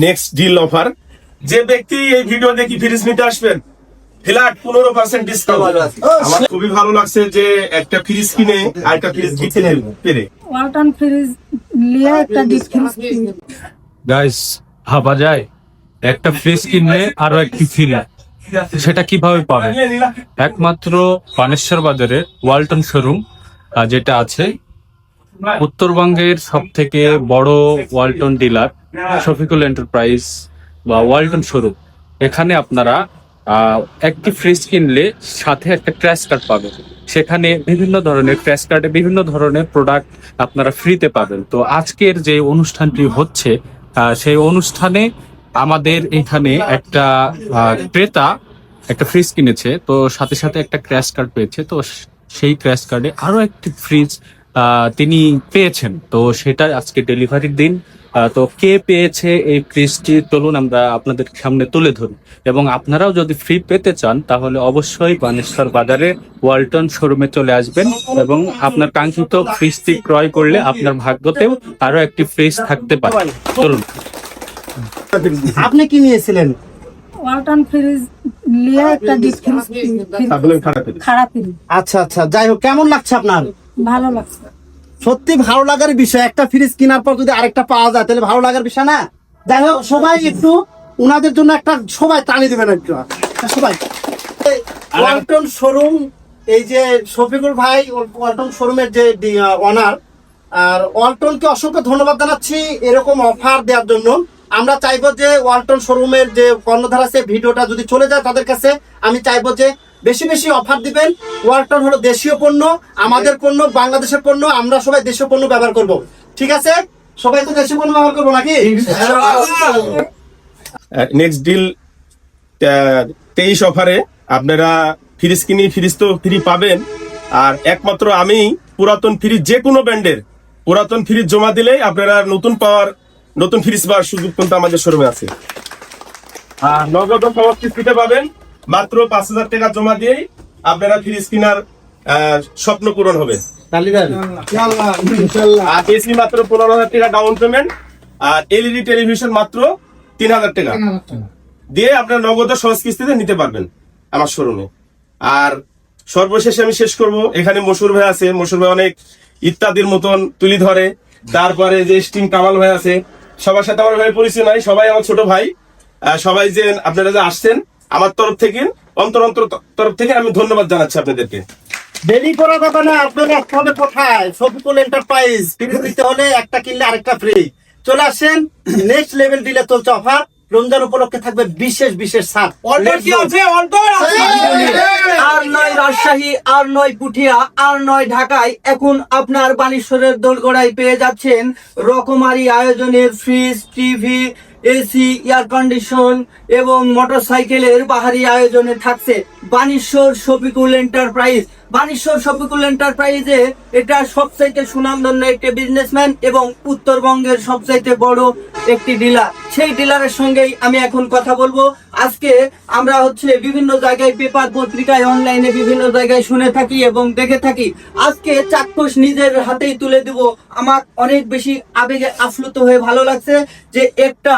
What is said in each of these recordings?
Next deal offer. যে ব্যক্তি এই ভিডিও দেখি ফ্রিজ নিতে আসবেন, ফ্ল্যাট 15% ডিসকাউন্ট। আমার খুবই ভালো লাগছে যে একটা ফ্রিজ কিনে আরেকটা ফ্রিজ দিতে পেরে। ওয়ালটন ফ্রিজ নিয়ে একটা ডিপ ফ্রিজ গাইস, ভাবা যায় একটা ফ্রিজ কিনলে আরো একটি ফ্রি, সেটা কিভাবে পাবে? একমাত্র বানেশ্বর বাজারে ওয়ালটন শোরুম যেটা আছে, উত্তরবঙ্গের সব থেকে বড় ওয়ালটন ডিলার শফিকুল এন্টারপ্রাইজ বা ওয়ালটন শোরুম। এখানে আপনারা একটি ফ্রিজ কিনলে সাথে একটা ক্র্যাশ কার্ড পাবেন। সেখানে বিভিন্ন ধরনের ক্র্যাশ কার্ডে বিভিন্ন ধরনের প্রোডাক্ট আপনারা ফ্রিতে পাবেন। তো আজকের যে অনুষ্ঠানটি হচ্ছে, সেই অনুষ্ঠানে আমাদের এখানে একটা ক্রেতা একটা ফ্রিজ কিনেছে, তো সাথে সাথে একটা ক্র্যাশ কার্ড পেয়েছে। তো সেই ক্র্যাশ কার্ডে আরো একটি ফ্রিজ তিনি পেয়েছেন। তো সেটা আজকে ডেলিভারির দিন। তো কে পেয়েছে এই ফ্রিজটি, চলুন আমরা আপনাদের সামনে তুলে ধরি। এবং আপনারাও যদি ফ্রি পেতে চান তাহলে অবশ্যই বানেশ্বর বাজারে ওয়ালটন শোরুমে চলে আসবেন এবং আপনার কাঙ্ক্ষিত ফ্রিজটি ক্রয় করলে আপনার ভাগ্যতেও আরো একটি ফ্রিজ থাকতে পারে। চলুন। আপনি কি নিয়েছিলেন? ওয়ালটন ফ্রিজ নিয়ে একটা ডিপ ফ্রিজ খারাপ ফ্রিজ। আচ্ছা আচ্ছা, যাই হোক, কেমন লাগছে আপনার? ভালো লাগছে। সত্যি ভালো লাগার বিষয়। একটা ফ্রিজ কেনার পর যদি আরেকটা পাওয়া যায় তাহলে ভালো লাগার বিষয় না? যাই হোক, সবাই একটু ওনাদের জন্য একটা সবাই টানি দেবেন একটু, সবাই। ওয়ালটন শোরুম, এই যে শফিকুল ভাই ওয়ালটন শোরুমের যে ওনার, আর ওয়ালটনকে অসংখ্য ধন্যবাদ জানাচ্ছি এরকম অফার দেওয়ার জন্য। আমরা চাইবো যে ওয়ালটন শোরুমের যে কর্ণধার আছে ভিডিওটা যদি চলে যায় তাদের কাছে, আমি চাইবো যে বেশি বেশি অফার দিবেন। ওয়ালটন হলো দেশীয় পণ্য, আমাদের পণ্য, বাংলাদেশের পণ্য। আমরা সবাই দেশীয় পণ্য ব্যবহার করব, ঠিক আছে? সবাই তো দেশীয় পণ্য ব্যবহার করবো নাকি? নেক্সট ডিল 23 অফারে আপনারা ফ্রিজ কিনি ফ্রিজ তো ফ্রি পাবেন। আর একমাত্র আমি পুরাতন ফ্রিজ, যে কোনো ব্র্যান্ডের পুরাতন ফ্রিজ জমা দিলেই আপনারা নতুন ফ্রিজ পাওয়ার সুযোগ কিন্তু আমাদের শোরুমে আছে। আর নগদ সহজ কিস্তিতে পাবেন। মাত্র 5000 টাকা জমা দিয়েই আপনারা ফ্রিজ কেনার স্বপ্ন পূরণ হবে। আর এসি মাত্র 15000 টাকা ডাউন পেমেন্ট, আর এলইডি টেলিভিশন মাত্র 3000 টাকা দিয়ে আপনারা নগদ সহজ কিস্তিতে নিতে পারবেন আমার শোরুমে। আর সর্বশেষে আমি শেষ করব, এখানে মশুর ভাই আছে। মশুর ভাই অনেক ইত্যাদির মতন তুলি ধরে। তারপরে যে স্টিম কামাল ভাই আছে, সবার সাথে আমার ভাই পরিচয় নাই, সবাই আমার ছোট ভাই। সবাই যে আপনারা যে আসছেন, আমার তরফ থেকে অন্তর তরফ থেকে আমি ধন্যবাদ জানাচ্ছি আপনাদেরকে। দেরি করা যাবে না, আপনারা আসতে হবে কোথায়? শফিকুল এন্টারপ্রাইজ। ফ্রিজ নিতে হলে একটা কিনলে আরেকটা ফ্রি। চলে আসেন, নেক্সট লেভেল দিলে চলছে অফার। রমজান উপলক্ষে থাকবে বিশেষ ছাড়। আর নয় রাজশাহী, আর নয় পুঠিয়া, আর নয় ঢাকায়, এখন আপনার বানেশ্বরের দোলগড়ায় পেয়ে যাচ্ছেন রকমারি আয়োজনের fridge, TV, AC, air condition এবং মোটরসাইকেলের বাহারি আয়োজনে থাকছে বানেশ্বর শফিকুল এন্টারপ্রাইজ। বানেশ্বর শফিকুল এন্টারপ্রাইজে এটা সবচাইতে সুনামধন্য একটি বিজনেসম্যান এবং উত্তরবঙ্গের সবচাইতে বড় একটি ডিলার। সেই ডিলারের সঙ্গেই আমি এখন কথা বলবো। আজকে আমরা বিভিন্ন জায়গায় পেপার পত্রিকায়, অনলাইনে বিভিন্ন জায়গায় শুনে থাকি এবং দেখে থাকি। আজকে চাক্ষুষ নিজের হাতেই তুলে দিব। আমার অনেক বেশি আবেগে আপ্লুত হয়ে ভালো লাগছে যে একটা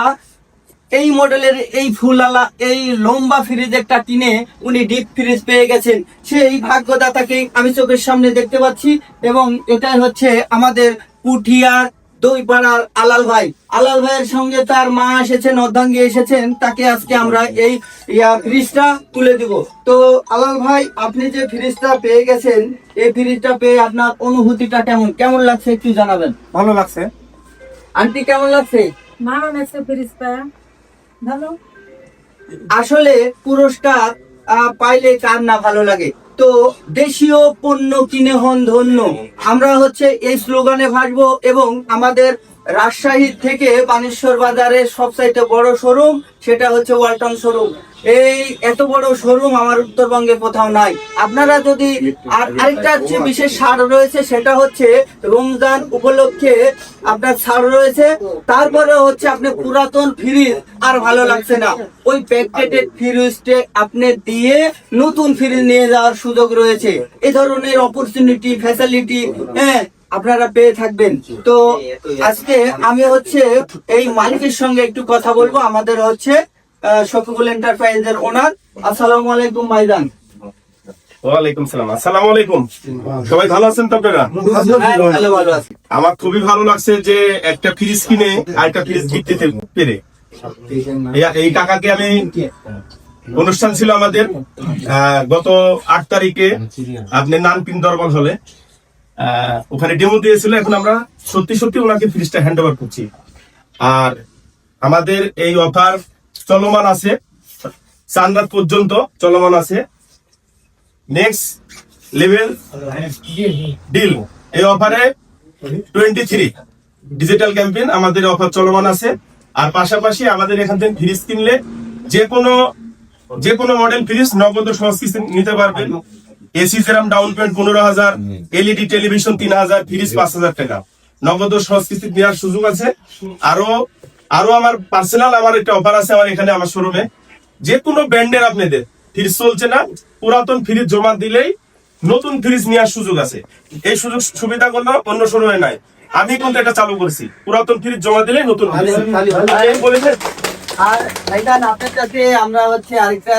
এই মডেলের এই ফুলালা এই লম্বা ফ্রিজ একটা কিনে উনি ডিপ ফ্রিজ পেয়ে গেছেন। সেই ভাগ্যদাতাকে আমি চোখের সামনে দেখতে পাচ্ছি এবং এটাই হচ্ছে আমাদের পুঠিয়ার দইপাড়ার আলাল ভাই। আলাল ভাইয়ের সঙ্গে তার মা এসেছেন, অর্ধাঙ্গী এসেছেন। তাকে আজকে আমরা এই ফ্রিজটা তুলে দিব। তো আলাল ভাই, আপনি যে ফ্রিজটা পেয়ে গেছেন, এই ফ্রিজটা পেয়ে আপনার অনুভূতিটা কেমন লাগছে একটু জানাবেন। ভালো লাগছে। আন্টি, কেমন লাগছে? ভালো লাগছে ফ্রিজটা, ভালো। আসলে পুরস্কার পাইলে কার না ভালো লাগে। তো দেশীয় পণ্য কিনে হন ধন্য, আমরা এই স্লোগানে ভাসবো এবং আমাদের রাজশাহী থেকে বানেশ্বর বাজারের সবচাইতে বড় শোরুম সেটা ওয়ালটন শোরুম। এই এত বড় শোরুম আমার উত্তরবঙ্গে কোথাও নাই। আপনারা যদি আরেকটা বিশেষ ছাড় রয়েছে, সেটা রমজান উপলক্ষে আপনার ছাড় রয়েছে। তারপরে আপনি পুরাতন ফ্রিজ আর ভালো লাগছে না, ওই প্যাকেটেড ফ্রিজটা আপনি দিয়ে নতুন ফ্রিজ নিয়ে যাওয়ার সুযোগ রয়েছে। এই ধরনের অপরচুনিটি, ফ্যাসিলিটি আপনারা পেয়ে থাকবেন। তো আজকে আমি হচ্ছে এই মালিকের সঙ্গে একটু কথা বলবো। আমাদের হচ্ছে শফিকুল এন্টারপ্রাইজের ওনার। আসসালামু আলাইকুম ভাইজান। ওয়ালাইকুম সালাম। আসসালামু আলাইকুম। সবাই ভালো আছেন তো আপনারা? হ্যাঁ, ভালো আছি। আমার খুবই ভালো লাগছে যে একটা ফ্রিজ কিনে আরেকটা ফ্রিজ জিততে পেরে। এই টাকাকে আমি অনুষ্ঠান ছিল আমাদের গত 8 তারিখে আপনি নানপিন দরবার হলে ওখানে ডেমো দিয়েছিল। এখন আমরা সত্যি সত্যি ওনাকে ফ্রিজটা হ্যান্ড ওভার করছি। আর আমাদের এই অফার চলমান আছে, চাঁদরাত পর্যন্ত চলমান আছে। নেক্সট লেভেল ডিল এই অফারে 23 ডিজিটাল ক্যাম্পেইন আমাদের অফার চলমান আছে। আর পাশাপাশি আমাদের এখান থেকে ফ্রিজ কিনলে যে কোনো মডেল ফ্রিজ নগদ সহজ কিস্তি নিতে পারবেন। এসি যেরকম down payment 15,000, LED television 3,000, fridge 5,000 টাকা নগদ সহজ কিস্তি নেওয়ার সুযোগ আছে। আরো আমার পার্সোনাল আমার একটা অফার আছে আমার এখানে আমার শোরুমে। যে কোনো ব্র্যান্ডের আপনাদের ফ্রিজ চলছে না, পুরাতন ফ্রিজ জমা দিলেই নতুন ফ্রিজ নেওয়ার সুযোগ আছে। এই সুযোগ সুবিধা গুলো অন্য শোরুমে নাই। আমি কিন্তু এটা চালু করছি, পুরাতন ফ্রিজ জমা দিলে নতুন ফ্রিজ বলেছেন। আর ভাইজান আপনার কাছে আমরা হচ্ছে আরেকটা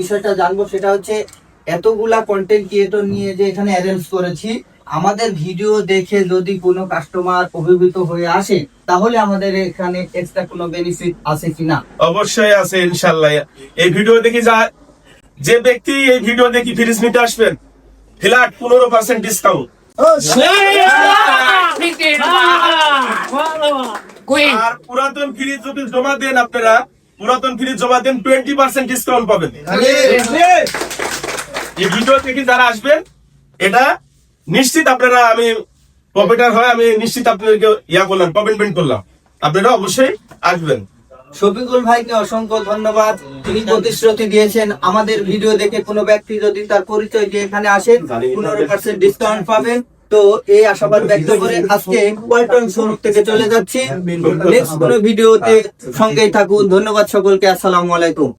বিষয়টা জানবো, সেটা হচ্ছে এতগুলা কন্টেন্ট ক্রিয়েটর নিয়ে যে এখানে অ্যারেঞ্জ করেছি, আমাদের ভিডিও দেখে যদি কোনো কাস্টমার অভিভূত হয়ে আসে তাহলে আমাদের এখানে এক্সট্রা কোনো বেনিফিট আছে কিনা? অবশ্যই আছে ইনশাআল্লাহ। এই ভিডিও দেখি যে ব্যক্তি এই ভিডিও দেখি ফ্রিজ নিতে আসবেন, ফ্ল্যাট 15% ডিসকাউন্ট। আর পুরাতন ফ্রিজ যদি জমা দেন আপনারা, পুরাতন ফ্রিজ জমা দেন 20% ডিসকাউন্ট পাবেন। এই ভিডিও থেকে যারা আসবেন এটা নিশ্চিত আপনারা, আমি প্রফিটার হয় আমি নিশ্চিত আপনাদেরকে করলাম, কমেন্টমেন্ট করলাম, আপনারা অবশ্যই আসবেন। শফিকুল ভাইকে অসংখ্য ধন্যবাদ। তিনি প্রতিশ্রুতি দিয়েছেন আমাদের ভিডিও দেখে কোনো ব্যক্তি যদি তার পরিচয় দিয়ে এখানে আসেন 15% ডিসকাউন্ট পাবেন। তো এই আশাবাদ ব্যক্ত করে আজকে ওয়ালটন শোরুম থেকে চলে যাচ্ছি। নেক্সট কোনো ভিডিওতে সঙ্গেই থাকুন। ধন্যবাদ সকলকে। আসসালামু আলাইকুম।